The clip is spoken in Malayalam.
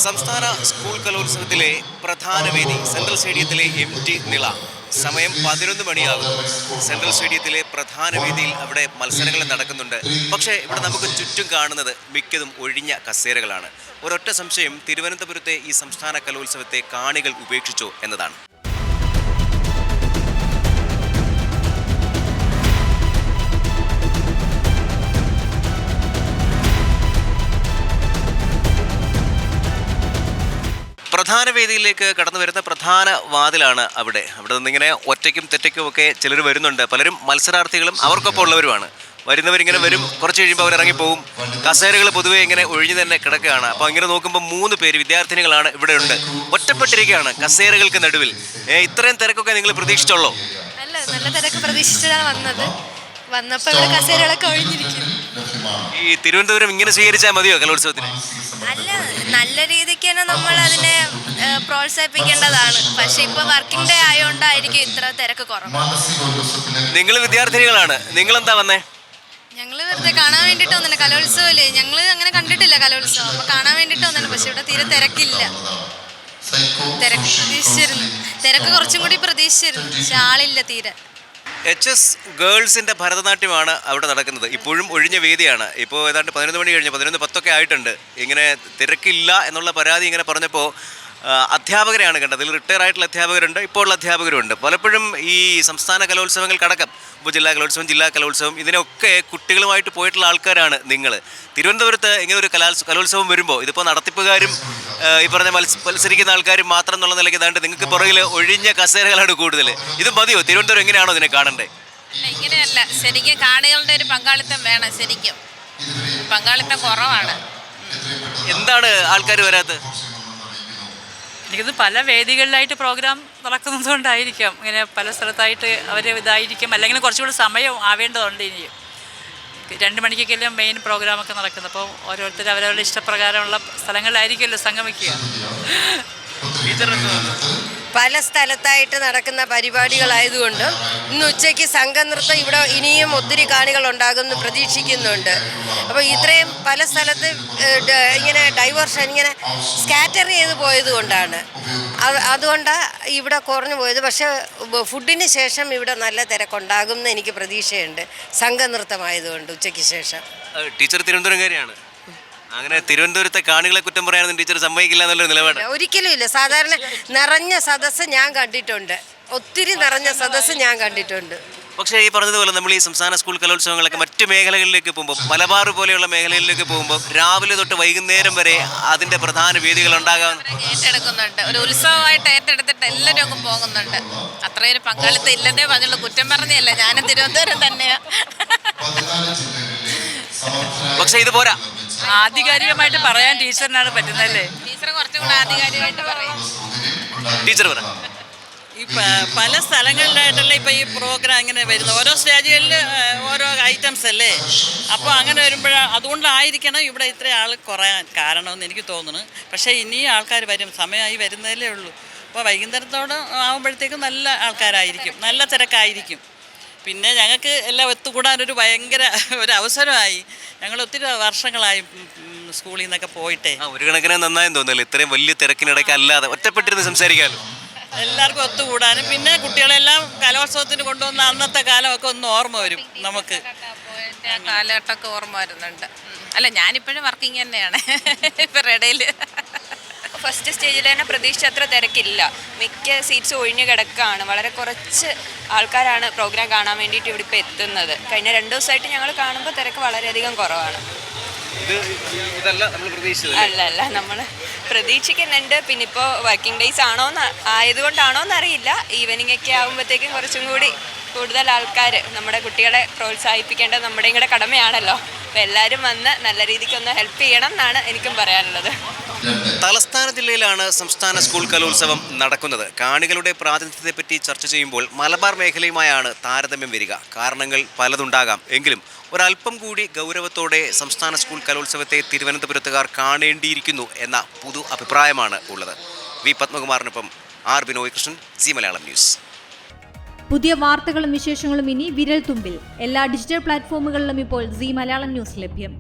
സംസ്ഥാന സ്കൂൾ കലോത്സവത്തിലെ പ്രധാന വേദി സെൻട്രൽ സ്റ്റേഡിയത്തിലെ MT നിള. സമയം 11 മണിയാകുന്നു. സെൻട്രൽ സ്റ്റേഡിയത്തിലെ പ്രധാന വേദിയിൽ അവിടെ മത്സരങ്ങൾ നടക്കുന്നുണ്ട്. പക്ഷേ ഇവിടെ നമുക്ക് ചുറ്റും കാണുന്നത് മിക്കതും ഒഴിഞ്ഞ കസേരകളാണ്. ഒരൊറ്റ സംശയം, തിരുവനന്തപുരത്തെ ഈ സംസ്ഥാന കലോത്സവത്തെ കാണികൾ ഉപേക്ഷിച്ചോ എന്നതാണ്. പ്രധാന വേദിയിലേക്ക് കടന്നു വരുന്ന പ്രധാന വാതിലാണ് അവിടെ നിന്നിങ്ങനെ ഒറ്റയ്ക്കും തെറ്റയ്ക്കും ഒക്കെ ചിലർ വരുന്നുണ്ട്. പലരും മത്സരാർത്ഥികളും അവർക്കൊപ്പം ഉള്ളവരുമാണ്. വരുന്നവരിങ്ങനെ വരും, കുറച്ച് കഴിയുമ്പോൾ അവരിറങ്ങിപ്പോവും. കസേരകൾ പൊതുവെ ഇങ്ങനെ ഒഴിഞ്ഞു തന്നെ കിടക്കുകയാണ്. അപ്പോൾ ഇങ്ങനെ നോക്കുമ്പോൾ 3 പേര് വിദ്യാർത്ഥിനികളാണ് ഇവിടെ ഉണ്ട്. ഒറ്റപ്പെട്ടിരിക്കുകയാണ് കസേരകൾക്ക് നടുവിൽ. ഇത്രയും തിരക്കൊക്കെ നിങ്ങൾ പ്രതീക്ഷിച്ചുള്ളോ? അല്ല, നല്ല തിരക്ക് പ്രതീക്ഷിച്ചാണ് വന്നപ്പോൾ ഇവിടെ കസേരകളൊക്കെ ഒഴിഞ്ഞിരിക്കും. ഈ തിരുവനന്തപുരം ഇങ്ങനെ സ്വീകരിച്ചാൽ മതിയോ കലോത്സവത്തിന്? അല്ല, നല്ല രീതിക്ക് തന്നെ നമ്മൾ അതിനെ പ്രോത്സാഹിപ്പിക്കേണ്ടതാണ്. പക്ഷെ ഇപ്പൊ വർക്കിംഗ് ഡേ ആയതുകൊണ്ടായിരിക്കും ഇത്ര തിരക്ക് കുറവ്. നിങ്ങൾ വിദ്യാർത്ഥിനികളാണ്, നിങ്ങൾ എന്താ വന്നേ? ഞങ്ങൾ വെറുതെ കാണാൻ വേണ്ടിട്ട് വന്നില്ല. കലോത്സവല്ലേ, ഞങ്ങൾ അങ്ങനെ കണ്ടിട്ടില്ല കലോത്സവം. അപ്പൊ കാണാൻ വേണ്ടിട്ട് വന്നില്ല. പക്ഷെ ഇവിടെ തീരെ തിരക്കില്ല. തിരക്ക് പ്രതീക്ഷിച്ചിരുന്നു, തിരക്ക് കുറച്ചും കൂടി പ്രതീക്ഷിച്ചിരുന്നു. പക്ഷെ ആളില്ല തീരെ. HS ഗേൾസിൻ്റെ ഭരതനാട്യമാണ് അവിടെ നടക്കുന്നത്. ഇപ്പോഴും ഒഴിഞ്ഞ വേദിയാണ്. ഇപ്പോൾ ഏതാണ്ട് 11 മണി കഴിഞ്ഞ് 11:10 ആയിട്ടുണ്ട്. ഇങ്ങനെ തിരക്കില്ല എന്നുള്ള പരാതി ഇങ്ങനെ പറഞ്ഞപ്പോൾ അധ്യാപകരെയാണ് കണ്ടത്. അതിൽ റിട്ടയർ ആയിട്ടുള്ള അധ്യാപകരുണ്ട്, ഇപ്പോൾ ഉള്ള അധ്യാപകരുണ്ട്. പലപ്പോഴും ഈ സംസ്ഥാന കലോത്സവങ്ങൾക്കടക്കം ഉപജില്ലാ കലോത്സവം, ജില്ലാ കലോത്സവം, ഇതിനൊക്കെ കുട്ടികളുമായിട്ട് പോയിട്ടുള്ള ആൾക്കാരാണ് നിങ്ങൾ. തിരുവനന്തപുരത്ത് ഇങ്ങനെ ഒരു കലോത്സവം വരുമ്പോൾ ഇതിപ്പോൾ നടത്തിപ്പുകാരും ഈ പറഞ്ഞ മത്സരിക്കുന്ന ആൾക്കാരും മാത്രം എന്നുള്ള നിലയ്ക്ക് ഏതാണ്ട് നിങ്ങൾക്ക് പുറകിൽ ഒഴിഞ്ഞ കസേരകളാണ് കൂടുതൽ. ഇത് മതിയോ? തിരുവനന്തപുരം എങ്ങനെയാണോ ഇതിനെ കാണണ്ടേ? ഇങ്ങനെയല്ല, ശരിക്കും കാണികളുടെ ഒരു പങ്കാളിത്തം വേണം. ശരിക്കും പങ്കാളിത്തം കുറവാണ്. എന്താണ് ആൾക്കാർ വരാത്തത്? എനിക്കത് പല വേദികളിലായിട്ട് പ്രോഗ്രാം നടക്കുന്നതുകൊണ്ടായിരിക്കാം. ഇങ്ങനെ പല സ്ഥലത്തായിട്ട് അവർ ഇതായിരിക്കും. അല്ലെങ്കിൽ കുറച്ചുകൂടി സമയം ആവേണ്ടതുണ്ട്. ഇനിയും 2 മണിക്കൊക്കെല്ലാം മെയിൻ പ്രോഗ്രാമൊക്കെ നടക്കുന്നത്. അപ്പോൾ ഓരോരുത്തർ അവരവരുടെ ഇഷ്ടപ്രകാരമുള്ള സ്ഥലങ്ങളിലായിരിക്കുമല്ലോ സംഗമിക്കുക. പല സ്ഥലത്തായിട്ട് നടക്കുന്ന പരിപാടികളായതുകൊണ്ട് ഇന്ന് ഉച്ചയ്ക്ക് സംഘനൃത്തം ഇവിടെ ഇനിയും ഒത്തിരി കാണികൾ ഉണ്ടാകുമെന്ന് പ്രതീക്ഷിക്കുന്നുണ്ട്. അപ്പോൾ ഇത്രയും പല സ്ഥലത്ത് ഇങ്ങനെ ഡൈവേർഷൻ ഇങ്ങനെ സ്കാറ്റർ ചെയ്ത് പോയത് കൊണ്ടാണ്, അതുകൊണ്ടാണ് ഇവിടെ കുറഞ്ഞു പോയത്. പക്ഷേ ഫുഡിന് ശേഷം ഇവിടെ നല്ല തിരക്കുണ്ടാകും എന്ന് എനിക്ക് പ്രതീക്ഷയുണ്ട്. സംഘനൃത്തമായതുകൊണ്ട് ഉച്ചയ്ക്ക് ശേഷം. ടീച്ചർ തിരുവനന്തപുരംകാരിയാണ്. അങ്ങനെ തിരുവനന്തപുരത്തെ കാണികളെ കുറ്റം പറയാനൊന്നും ടീച്ചർ സമ്മതിക്കില്ല എന്നുള്ളൊരു നിലപാട്? ഒരിക്കലും ഇല്ല. സാധാരണ നിറഞ്ഞ സദസ്സ് ഞാൻ കണ്ടിട്ടുണ്ട്, ഒത്തിരി നിറഞ്ഞ സദസ്സ് ഞാൻ കണ്ടിട്ടുണ്ട്. പക്ഷേ ഈ പറഞ്ഞതുപോലെ നമ്മൾ ഈ സംസ്ഥാന സ്കൂൾ കലോത്സവങ്ങളൊക്കെ മറ്റ് മേഖലകളിലേക്ക് പോകുമ്പോൾ, മലബാർ പോലെയുള്ള മേഖലകളിലേക്ക് പോകുമ്പോൾ രാവിലെ തൊട്ട് വൈകുന്നേരം വരെ അതിൻ്റെ പ്രധാന വേദികൾ ഉണ്ടാകാൻ ഏറ്റെടുക്കുന്നുണ്ട്. ഒരു ഉത്സവമായിട്ട് ഏറ്റെടുത്തിട്ട് എല്ലാവരും അങ്ങ് പോകുന്നുണ്ട്. അത്രയൊരു പങ്കാളിത്തം ഇല്ലെന്നേ പറഞ്ഞുള്ളൂ. കുറ്റം പറഞ്ഞല്ല, ഞാനും തിരുവനന്തപുരം തന്നെയാണ്. പക്ഷേ ഇത് പോരാ. ആധികാരികമായിട്ട് പറയാൻ ടീച്ചറിനാണ് പറ്റുന്നല്ലേ? ടീച്ചർ കുറച്ചും കൂടെ ആധികാരികമായിട്ട് പറയും. ടീച്ചർ പറ. ഈ പല സ്ഥലങ്ങളിലായിട്ടല്ലേ ഇപ്പോൾ ഈ പ്രോഗ്രാം ഇങ്ങനെ വരുന്നത്. ഓരോ സ്റ്റേജുകളിൽ ഓരോ ഐറ്റംസ് അല്ലേ. അപ്പോൾ അങ്ങനെ വരുമ്പോൾ അതുകൊണ്ടായിരിക്കണം ഇവിടെ ഇത്ര ആൾ കുറയാൻ കാരണമെന്ന് എനിക്ക് തോന്നുന്നു. പക്ഷേ ഇനിയും ആൾക്കാർ വരും, സമയമായി വരുന്നതല്ലേ ഉള്ളൂ. അപ്പോൾ വൈകുന്നേരത്തോടെ ആകുമ്പോഴത്തേക്കും നല്ല ആൾക്കാരായിരിക്കും, നല്ല തിരക്കായിരിക്കും. പിന്നെ ഞങ്ങൾക്ക് എല്ലാം ഒത്തുകൂടാനൊരു ഭയങ്കര ഒരു അവസരമായി. ഞങ്ങൾ ഒത്തിരി വർഷങ്ങളായി സ്കൂളിൽ നിന്നൊക്കെ പോയിട്ടേ. ഒരു കണക്കിന് നന്നായെന്ന് തോന്നുന്നില്ല, ഇത്രയും വലിയ തിരക്കിനിടയ്ക്ക് അല്ലാതെ ഒറ്റപ്പെട്ടിരുന്ന് സംസാരിക്കാമല്ലോ. എല്ലാവർക്കും ഒത്തുകൂടാനും പിന്നെ കുട്ടികളെല്ലാം കലോത്സവത്തിന് കൊണ്ടുവന്ന അന്നത്തെ കാലമൊക്കെ ഒന്ന് ഓർമ്മ വരും നമുക്ക്. ആ കാലഘട്ടമൊക്കെ ഓർമ്മ വരുന്നുണ്ട്. അല്ല, ഞാനിപ്പോഴും വർക്കിംഗ് തന്നെയാണ്. ഇപ്പം ഇടയിൽ ഫസ്റ്റ് സ്റ്റേജിൽ തന്നെ പ്രതീക്ഷിച്ച അത്ര തിരക്കില്ല. മിക്ക സീറ്റ്സ് ഒഴിഞ്ഞു കിടക്കുകയാണ്. വളരെ കുറച്ച് ആൾക്കാരാണ് പ്രോഗ്രാം കാണാൻ വേണ്ടിയിട്ട് ഇവിടെ ഇപ്പോൾ എത്തുന്നത്. കഴിഞ്ഞ 2 ദിവസമായിട്ട് ഞങ്ങൾ കാണുമ്പോൾ തിരക്ക് വളരെയധികം കുറവാണ്. അല്ല, നമ്മൾ പ്രതീക്ഷിക്കുന്നുണ്ട്. പിന്നെ ഇപ്പോൾ വർക്കിംഗ് ഡേയ്സ് ആയതുകൊണ്ടാണോ എന്നറിയില്ല. ഈവനിങ് ഒക്കെ ആകുമ്പോഴത്തേക്കും കുറച്ചും കൂടി കൂടുതൽ ആൾക്കാർ നമ്മുടെ കുട്ടികളെ പ്രോത്സാഹിപ്പിക്കേണ്ടത് നമ്മുടെയും കൂടെ കടമയാണല്ലോ. അപ്പോൾ എല്ലാവരും വന്ന് നല്ല രീതിക്കൊന്ന് ഹെൽപ്പ് ചെയ്യണം എന്നാണ് എനിക്കും പറയാനുള്ളത്. തലസ്ഥാന ജില്ലയിലാണ് സംസ്ഥാന സ്കൂൾ കലോത്സവം നടക്കുന്നത്. കാണികളുടെ പ്രാതിനിധ്യത്തെപ്പറ്റി ചർച്ച ചെയ്യുമ്പോൾ മലബാർ മേഖലയുമായാണ് താരതമ്യം വരിക. കാരണങ്ങൾ പലതുണ്ടാകാം. എങ്കിലും ഒരല്പം കൂടി ഗൗരവത്തോടെ സംസ്ഥാന സ്കൂൾ കലോത്സവത്തെ തിരുവനന്തപുരത്തുകാർ കാണേണ്ടിയിരിക്കുന്നു എന്ന പൊതു അഭിപ്രായമാണ് ഉള്ളത്. വി പത്മകുമാറിനൊപ്പം R Binoy Krishnan, Zee Malayalam news. പുതിയ വാർത്തകളും വിശേഷങ്ങളും ഇനി വിരൽ തുമ്പിൽ. എല്ലാ ഡിജിറ്റൽ പ്ലാറ്റ്ഫോമുകളിലും ഇപ്പോൾ സി മലയാളം ന്യൂസ് ലഭ്യം.